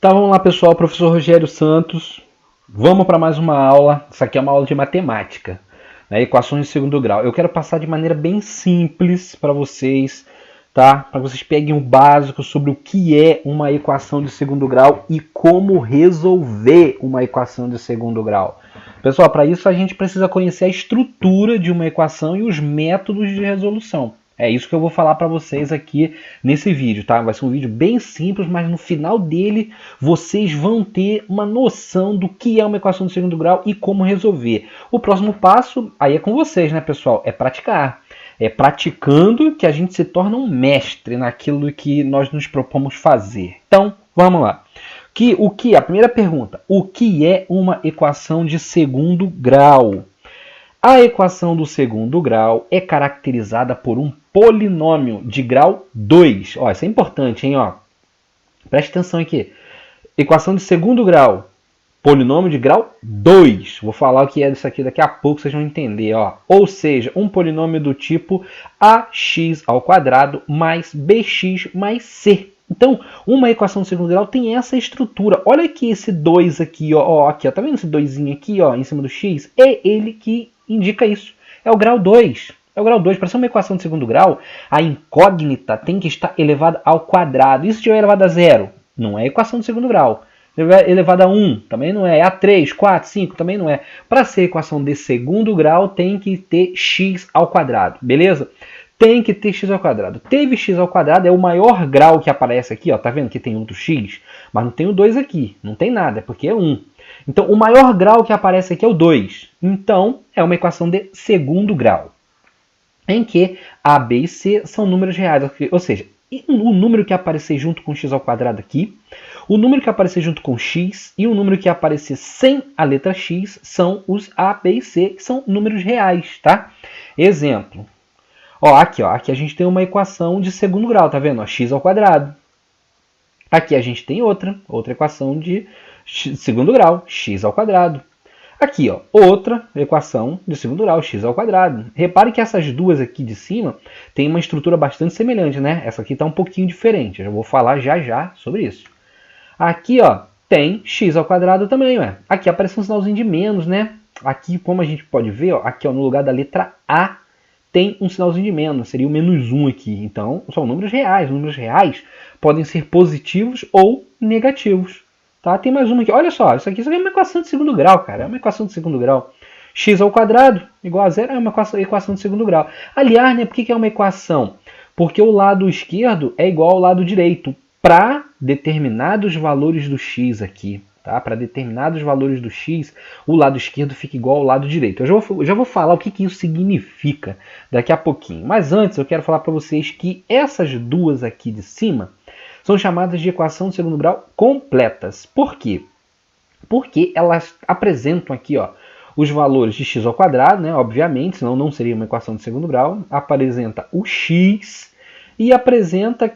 Então vamos lá, pessoal, professor Rogério Santos. Vamos para mais uma aula. Isso aqui é uma aula de matemática, né? Equações de segundo grau. Eu quero passar de maneira bem simples para vocês, tá? Para que vocês peguem o básico sobre o que é uma equação de segundo grau e como resolver uma equação de segundo grau. Pessoal, para isso a gente precisa conhecer a estrutura de uma equação e os métodos de resolução. É isso que eu vou falar para vocês aqui nesse vídeo, tá? Vai ser um vídeo bem simples, mas no final dele vocês vão ter uma noção do que é uma equação de segundo grau e como resolver. O próximo passo aí é com vocês, né, pessoal? É praticar. É praticando que a gente se torna um mestre naquilo que nós nos propomos fazer. Então, vamos lá. A primeira pergunta, o que é uma equação de segundo grau? A equação do segundo grau é caracterizada por um polinômio de grau 2. Ó, isso é importante, hein? Ó. Preste atenção aqui. Equação de segundo grau, polinômio de grau 2. Vou falar o que é isso aqui daqui a pouco, vocês vão entender. Ó. Ou seja, um polinômio do tipo ax² mais bx mais c. Então, uma equação de segundo grau tem essa estrutura. Olha aqui esse 2 aqui, ó, aqui, ó. Tá vendo esse 2 aqui, ó, em cima do x? É ele que indica isso. É o grau 2. É o grau 2. Para ser uma equação de segundo grau, a incógnita tem que estar elevada ao quadrado. E se estiver elevada a zero? Não é equação de segundo grau. Elevada a 1, também não é. A 3, 4, 5, também não é. Para ser equação de segundo grau, tem que ter x ao quadrado. Beleza? Tem que ter x ao quadrado. Teve x ao quadrado, é o maior grau que aparece aqui. Ó, tá vendo que tem outro x? Mas não tem o 2 aqui. Não tem nada, é porque é 1. Então, o maior grau que aparece aqui é o 2. Então, é uma equação de segundo grau, em que a, b e c são números reais. Ou seja, o número que aparecer junto com x ao quadrado aqui, o número que aparecer junto com x e o número que aparecer sem a letra x são os a, b e c, que são números reais, tá? Exemplo. Ó, aqui a gente tem uma equação de segundo grau, tá vendo? Ó, x ao quadrado. Aqui a gente tem outra equação de segundo grau, x ao quadrado. Aqui, ó, outra equação de segundo grau, x ao quadrado. Repare que essas duas aqui de cima têm uma estrutura bastante semelhante, né? Essa aqui está um pouquinho diferente, eu já vou falar já sobre isso. Aqui, ó, tem x ao quadrado também, ué. Aqui aparece um sinalzinho de menos, né? Aqui, como a gente pode ver, ó, aqui ó, no lugar da letra A, tem um sinalzinho de menos, seria o menos 1 aqui. Então, são números reais. Números reais podem ser positivos ou negativos. Tá? Tem mais uma aqui. Olha só, isso aqui é uma equação de segundo grau, cara. É uma equação de segundo grau. X ao quadrado igual a zero é uma equação de segundo grau. Aliás, né, por que é uma equação? Porque o lado esquerdo é igual ao lado direito para determinados valores do x aqui. Tá? Para determinados valores do x, o lado esquerdo fica igual ao lado direito. Eu já vou falar o que isso significa daqui a pouquinho. Mas antes eu quero falar para vocês que essas duas aqui de cima são chamadas de equação de segundo grau completas. Por quê? Porque elas apresentam aqui ó, os valores de x ao quadrado, né? Obviamente, senão não seria uma equação de segundo grau. Apresenta o x e apresenta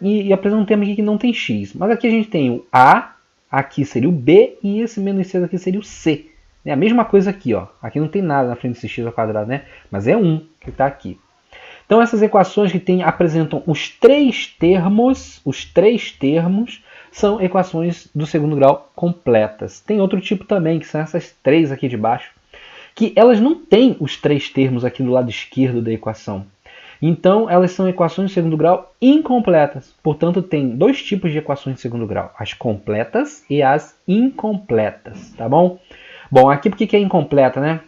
um termo aqui que não tem x. Mas aqui a gente tem o a, aqui seria o b e esse menos 6 aqui seria o c. É a mesma coisa aqui, ó. Aqui não tem nada na frente desse x ao quadrado, né? Mas é 1 que está aqui. Então essas equações que apresentam os três termos, são equações do segundo grau completas. Tem outro tipo também, que são essas três aqui de baixo, que elas não têm os três termos aqui do lado esquerdo da equação. Então, elas são equações de segundo grau incompletas. Portanto, tem dois tipos de equações de segundo grau. As completas e as incompletas, tá bom? Bom, aqui por que é incompleta, né?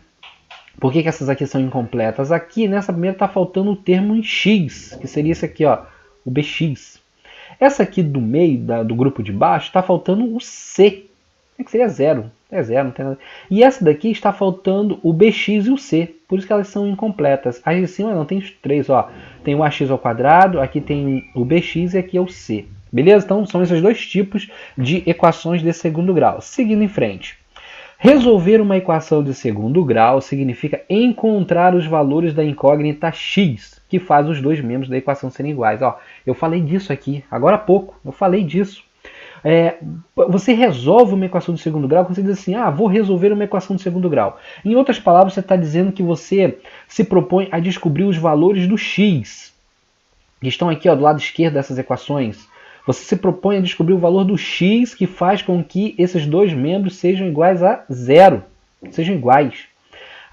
Por que essas aqui são incompletas? Aqui, nessa primeira, está faltando o termo em x, que seria esse aqui, ó, o bx. Essa aqui do meio, do grupo de baixo, está faltando o c, que seria zero. É zero, não tem nada. E essa daqui está faltando o bx e o c, por isso que elas são incompletas. As de cima não, tem os três, ó. Tem o ax ao quadrado, aqui tem o bx e aqui é o c. Beleza? Então são esses dois tipos de equações de segundo grau. Seguindo em frente. Resolver uma equação de segundo grau significa encontrar os valores da incógnita x, que faz os dois membros da equação serem iguais. Ó, eu falei disso aqui, agora há pouco, eu falei disso. Você resolve uma equação de segundo grau quando você diz assim, vou resolver uma equação de segundo grau. Em outras palavras, você está dizendo que você se propõe a descobrir os valores do x, que estão aqui ó, do lado esquerdo dessas equações. Você se propõe a descobrir o valor do x que faz com que esses dois membros sejam iguais a zero. Sejam iguais.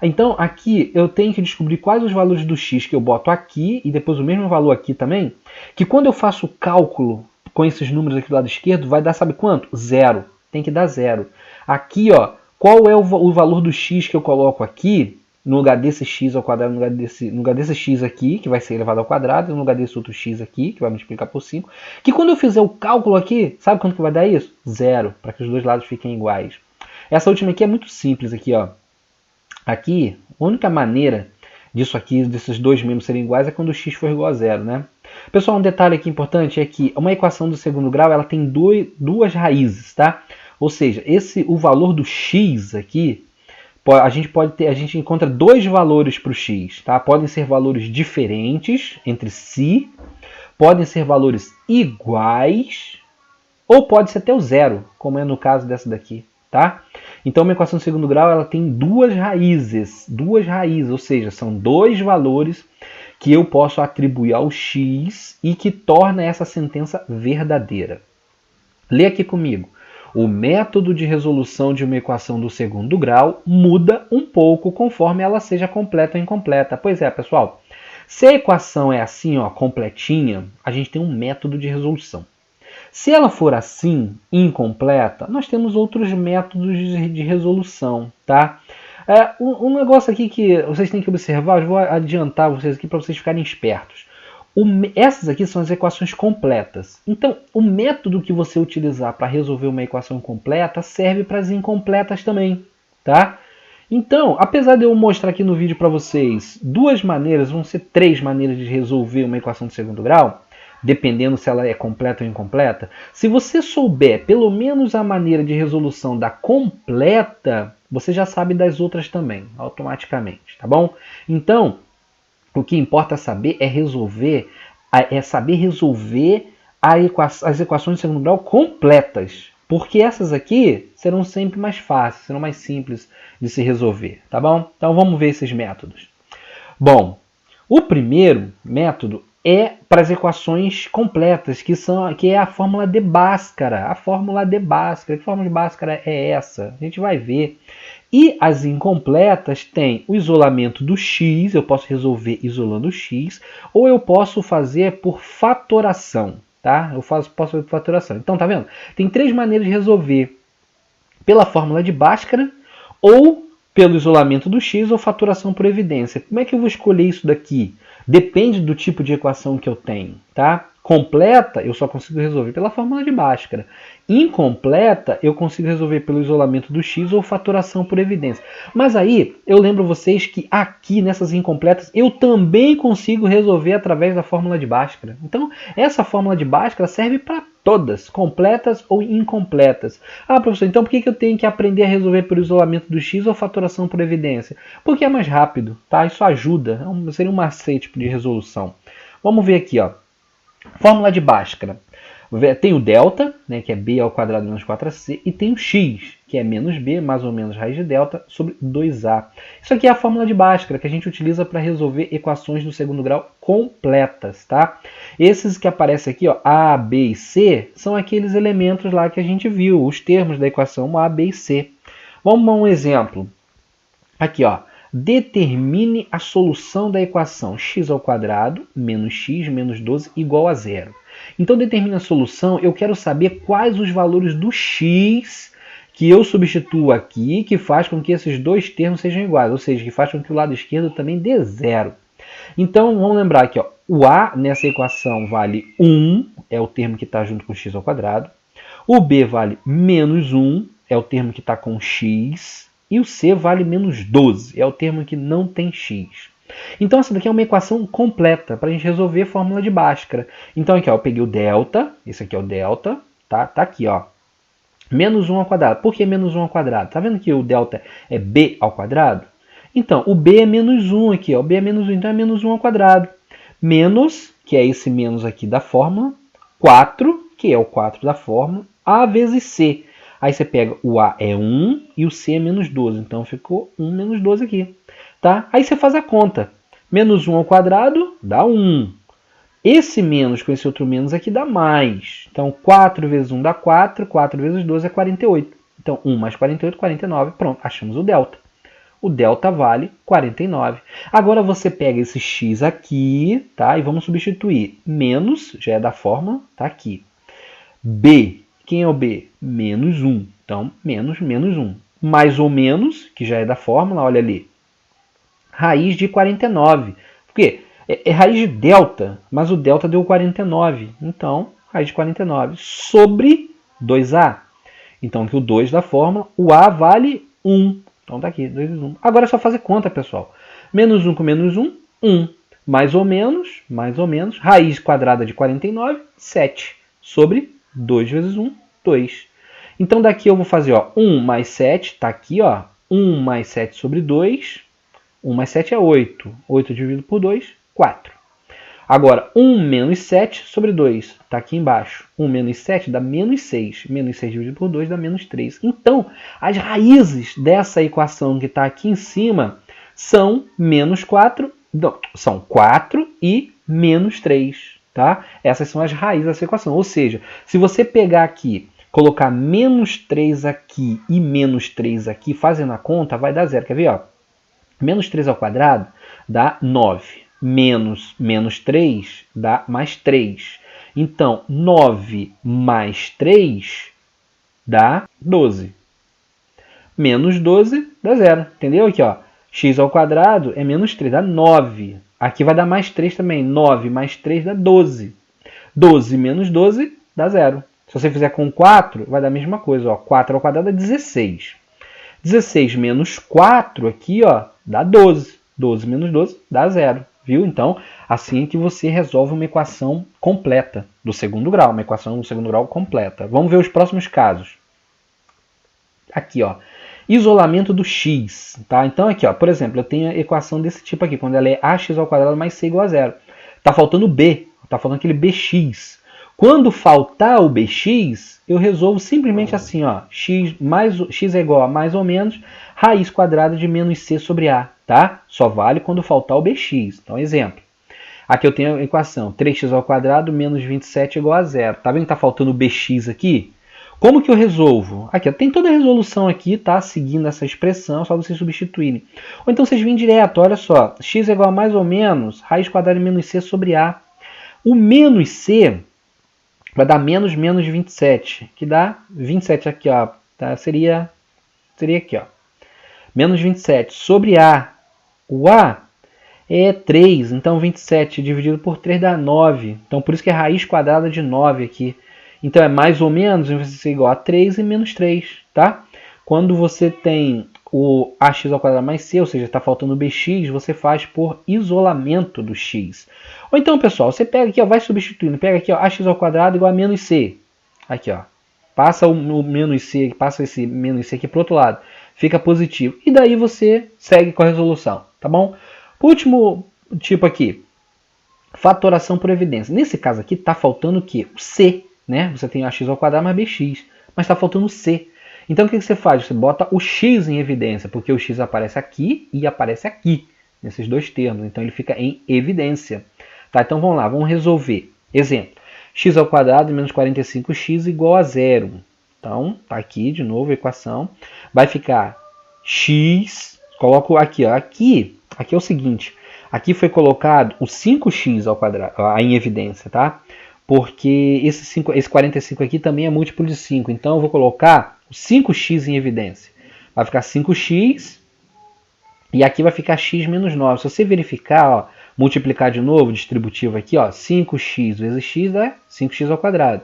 Então, aqui eu tenho que descobrir quais os valores do x que eu boto aqui e depois o mesmo valor aqui também, que quando eu faço o cálculo com esses números aqui do lado esquerdo, vai dar, sabe quanto? Zero. Tem que dar zero. Aqui, ó, qual é o valor do x que eu coloco aqui, no lugar desse x ao quadrado, no lugar desse x aqui, que vai ser elevado ao quadrado, e no lugar desse outro x aqui, que vai multiplicar por 5, que quando eu fizer o cálculo aqui, sabe quanto que vai dar isso? Zero, para que os dois lados fiquem iguais. Essa última aqui é muito simples, aqui, ó. Aqui, a única maneira disso aqui, desses dois membros serem iguais, é quando o x for igual a zero, né? Pessoal, um detalhe aqui importante é que uma equação do segundo grau ela tem duas raízes, tá? Ou seja, o valor do x aqui, a gente encontra dois valores para o x, tá? Podem ser valores diferentes entre si, podem ser valores iguais, ou pode ser até o zero, como é no caso dessa daqui, tá? Então, uma equação de segundo grau ela tem duas raízes, ou seja, são dois valores que eu posso atribuir ao x e que torna essa sentença verdadeira. Lê aqui comigo. O método de resolução de uma equação do segundo grau muda um pouco conforme ela seja completa ou incompleta. Pois é, pessoal. Se a equação é assim, ó, completinha, a gente tem um método de resolução. Se ela for assim, incompleta, nós temos outros métodos de resolução, tá? Um negócio aqui que vocês têm que observar, eu vou adiantar vocês aqui para vocês ficarem espertos. Essas aqui são as equações completas. Então, o método que você utilizar para resolver uma equação completa serve para as incompletas também, tá? Então, apesar de eu mostrar aqui no vídeo para vocês duas maneiras, vão ser três maneiras de resolver uma equação de segundo grau, dependendo se ela é completa ou incompleta, se você souber pelo menos a maneira de resolução da completa, você já sabe das outras também, automaticamente, tá bom? Então, o que importa saber é saber resolver as equações de segundo grau completas, porque essas aqui serão sempre mais fáceis, serão mais simples de se resolver, tá bom? Então vamos ver esses métodos. Bom, o primeiro método é para as equações completas, que é a fórmula de Bhaskara. A fórmula de Bhaskara. Que fórmula de Bhaskara é essa? A gente vai ver. E as incompletas têm o isolamento do x, eu posso resolver isolando o x, ou eu posso fazer por fatoração, tá? Posso fazer por fatoração. Então, tá vendo? Tem três maneiras de resolver: pela fórmula de Bhaskara, ou pelo isolamento do x, ou fatoração por evidência. Como é que eu vou escolher isso daqui? Depende do tipo de equação que eu tenho, tá? Completa, eu só consigo resolver pela fórmula de Bhaskara. Incompleta, eu consigo resolver pelo isolamento do x ou fatoração por evidência. Mas aí, eu lembro vocês que aqui, nessas incompletas, eu também consigo resolver através da fórmula de Bhaskara. Então, essa fórmula de Bhaskara serve para todas, completas ou incompletas. Ah, professor, então por que eu tenho que aprender a resolver pelo isolamento do x ou fatoração por evidência? Porque é mais rápido, tá? Isso ajuda, seria um macete de resolução. Vamos ver aqui, ó. Fórmula de Bhaskara. Tem o delta, né, que é b ao quadrado menos 4ac, e tem o x, que é menos b mais ou menos raiz de delta sobre 2a. Isso aqui é a fórmula de Bhaskara, que a gente utiliza para resolver equações do segundo grau completas, tá? Esses que aparecem aqui, ó, a, b e c, são aqueles elementos lá que a gente viu, os termos da equação a, b e c. Vamos a um exemplo. Aqui, ó. Determine a solução da equação x ao quadrado menos x menos 12 igual a zero. Então, determine a solução, eu quero saber quais os valores do x que eu substituo aqui, que faz com que esses dois termos sejam iguais, ou seja, que faz com que o lado esquerdo também dê zero. Então, vamos lembrar aqui, ó, o a nessa equação vale 1, é o termo que está junto com x ao quadrado. O b vale menos 1, é o termo que está com x. E o c vale menos 12, é o termo que não tem x. Então, essa daqui é uma equação completa para a gente resolver a fórmula de Bhaskara. Então, aqui, ó, eu peguei o delta, esse aqui é o delta, tá? Tá aqui, ó. Menos 1 ao quadrado. Por que menos 1 ao quadrado? Tá vendo que o delta é b ao quadrado? Então, o b é menos 1 aqui, ó. O b é menos 1, então é menos 1 ao quadrado. Menos, que é esse menos aqui da fórmula, 4, que é o 4 da fórmula, a vezes c. Aí você pega o a é 1 e o c é menos 12. Então ficou 1 menos 12 aqui. Tá? Aí você faz a conta. Menos 1 ao quadrado dá 1. Esse menos com esse outro menos aqui dá mais. Então, 4 vezes 1 dá 4, 4 vezes 2 é 48. Então, 1 mais 48, 49. Pronto, achamos o delta. O delta vale 49. Agora você pega esse x aqui, tá? E vamos substituir. Menos, já é da fórmula, tá aqui. B, quem é o B? Menos 1. Então, menos 1. Mais ou menos, que já é da fórmula, olha ali. Raiz de 49. Por quê? É raiz de delta, mas o delta deu 49. Então, raiz de 49 sobre 2a. Então, aqui o 2 da fórmula, o a vale 1. Então tá aqui, 2 vezes 1. Agora é só fazer conta, pessoal. Menos 1 com menos 1, 1. Mais ou menos, raiz quadrada de 49, 7. Sobre 2 vezes 1, 2. Então daqui eu vou fazer, ó, 1 mais 7, tá aqui, ó. 1 mais 7 sobre 2. 1 mais 7 é 8. 8 dividido por 2, 4. Agora, 1 menos 7 sobre 2, está aqui embaixo. 1 menos 7 dá menos 6. Menos 6 dividido por 2 dá menos 3. Então, as raízes dessa equação que está aqui em cima são menos 4, não, são 4 e menos 3. Tá? Essas são as raízes dessa equação. Ou seja, se você pegar aqui, colocar menos 3 aqui e menos 3 aqui, fazendo a conta, vai dar zero. Quer ver? Ó? Menos 3 ao quadrado dá 9. Menos 3 dá mais 3. Então, 9 mais 3 dá 12. Menos 12 dá 0. Entendeu? Aqui, ó. X ao quadrado é menos 3, dá 9. Aqui vai dar mais 3 também. 9 mais 3 dá 12. 12 menos 12 dá 0. Se você fizer com 4, vai dar a mesma coisa. Ó. 4 ao quadrado é 16. 16 menos 4 aqui, ó, dá 12. 12 menos 12 dá 0. Viu? Então, assim é que você resolve uma equação completa do segundo grau. Uma equação do segundo grau completa. Vamos ver os próximos casos. Aqui, ó. Isolamento do x. Tá? Então, aqui, ó, por exemplo, eu tenho a equação desse tipo aqui, quando ela é ax ao quadrado mais c igual a 0. Está faltando b. Está faltando aquele bx. Quando faltar o bx, eu resolvo simplesmente assim, ó, x é igual a mais ou menos raiz quadrada de menos c sobre a, tá? Só vale quando faltar o bx. Então, exemplo. Aqui eu tenho a equação 3x ao quadrado menos 27 igual a 0. Tá vendo que está faltando o bx aqui? Como que eu resolvo? Aqui, ó, tem toda a resolução aqui, tá? Seguindo essa expressão, só vocês substituírem. Ou então vocês vêm direto, olha só. X é igual a mais ou menos raiz quadrada de menos c sobre a. O menos c vai dar menos 27, que dá 27 aqui, ó. Tá? Seria aqui, ó. Menos 27 sobre a. O a é 3, então 27 dividido por 3 dá 9. Então por isso que é raiz quadrada de 9 aqui. Então é mais ou menos, vai ser igual a 3 e menos 3, tá? Quando você tem o ax ao quadrado mais c, ou seja, está faltando o bx, você faz por isolamento do x. Ou então, pessoal, você pega aqui, ó, vai substituindo, pega aqui, ó, ax ao quadrado igual a menos c. Aqui, ó, passa o menos c, passa esse menos c aqui para o outro lado, fica positivo. E daí você segue com a resolução, tá bom? Último tipo aqui, fatoração por evidência. Nesse caso aqui, está faltando o quê? O c, né? Você tem ax ao quadrado mais bx, mas está faltando o c. Então o que você faz? Você bota o x em evidência, porque o x aparece aqui e aparece aqui, nesses dois termos. Então ele fica em evidência. Tá, então vamos lá, vamos resolver. Exemplo, x ao quadrado menos 45x igual a 0. Então, tá aqui de novo a equação. Vai ficar x, coloco aqui, ó, aqui é o seguinte, aqui foi colocado o 5x ao quadrado, em evidência, tá? Porque esse 45 aqui também é múltiplo de 5, então eu vou colocar o 5x em evidência. Vai ficar 5x e aqui vai ficar x menos 9. Se você verificar, ó, multiplicar de novo, distributivo aqui, ó, 5x vezes x dá 5x ao quadrado.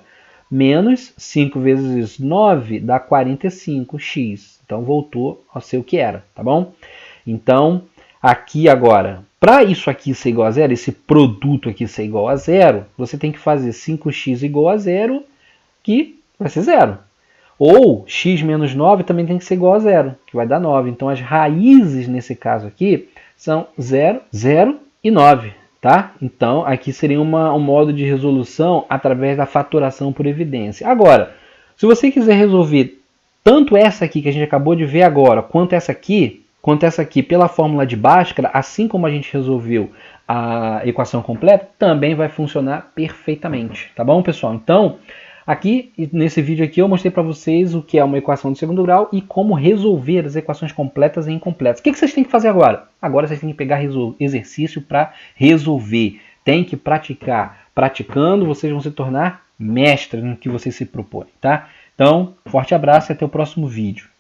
Menos 5 vezes 9 dá 45x. Então voltou ao ser o que era, tá bom? Então, aqui agora, para isso aqui ser igual a 0, esse produto aqui ser igual a 0, você tem que fazer 5x igual a 0, que vai ser 0. Ou x menos 9 também tem que ser igual a 0, que vai dar 9. Então as raízes nesse caso aqui são 0, 0 e 9. Tá? Então aqui seria um modo de resolução através da fatoração por evidência. Agora, se você quiser resolver tanto essa aqui que a gente acabou de ver agora, quanto essa aqui pela fórmula de Bhaskara, assim como a gente resolveu a equação completa, também vai funcionar perfeitamente, tá bom, pessoal? Então, aqui, nesse vídeo aqui, eu mostrei para vocês o que é uma equação de segundo grau e como resolver as equações completas e incompletas. O que vocês têm que fazer agora? Agora vocês têm que pegar exercício para resolver. Tem que praticar. Praticando, vocês vão se tornar mestres no que vocês se propõem, tá? Então, forte abraço e até o próximo vídeo.